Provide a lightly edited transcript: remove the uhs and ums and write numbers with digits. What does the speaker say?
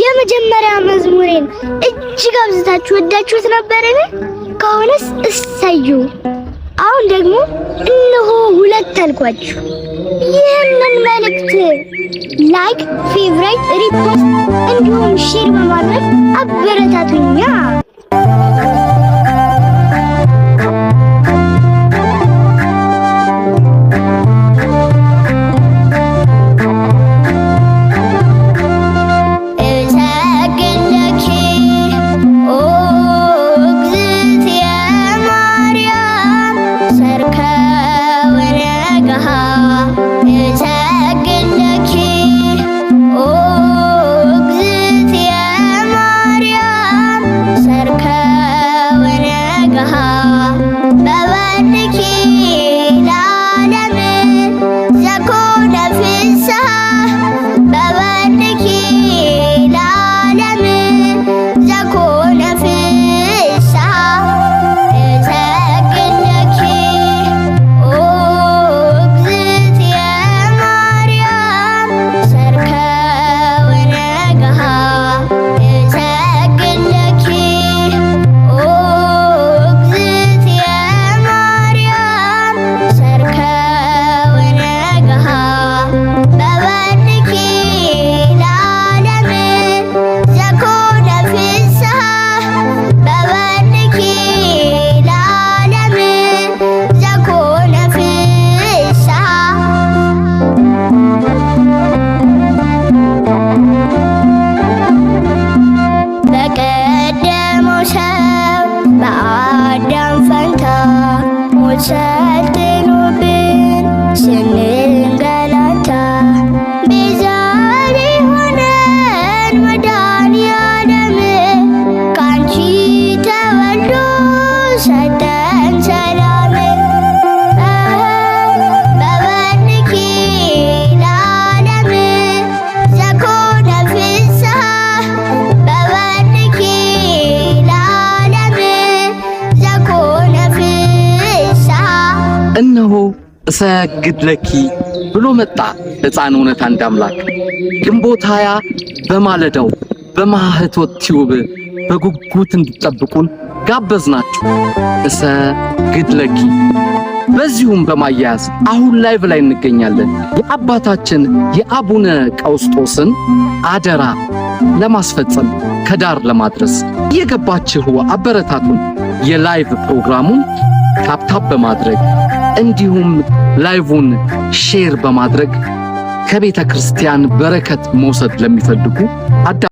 የመጀመሪያ መዝሙሬን እጅግ አብዝታችሁ ወዳችሁት ነበርን? ከሆነስ እሰዩ። አሁን ደግሞ እነሆ ሁለት አልኳችሁ። ይህንን መልእክት ላይክ፣ ፌቨራይት፣ ሪፖስት እንዲሁም ሼር በማድረግ አበረታቱኛ። ሰልጥኑብን ስንንገላታ ቤዛ ሊሆነን መድኃኒዓለም ካንቺ ተወልዶ ሰጠን ሰላም። በበርኪ ለዓለም ዘኮነ ፍስሐ በበርኪ ለዓለም ዘኮነ እነሆ እሰግድ ለኪ ብሎ መጣ ሕፃን እውነት አንድ አምላክ። ግንቦት 20 በማለዳው በማህቶት ቲዩብ በጉጉት እንድትጠብቁን ጋበዝናችሁ። እሰግድ ለኪ በዚሁም በማያያዝ አሁን ላይቭ ላይ እንገኛለን። የአባታችን የአቡነ ቀውስጦስን አደራ ለማስፈጸም ከዳር ለማድረስ እየገባችሁ አበረታቱን። የላይቭ ፕሮግራሙን ታፕታፕ በማድረግ እንዲሁም ላይቭን ሼር በማድረግ ከቤተ ክርስቲያን በረከት መውሰድ ለሚፈልጉ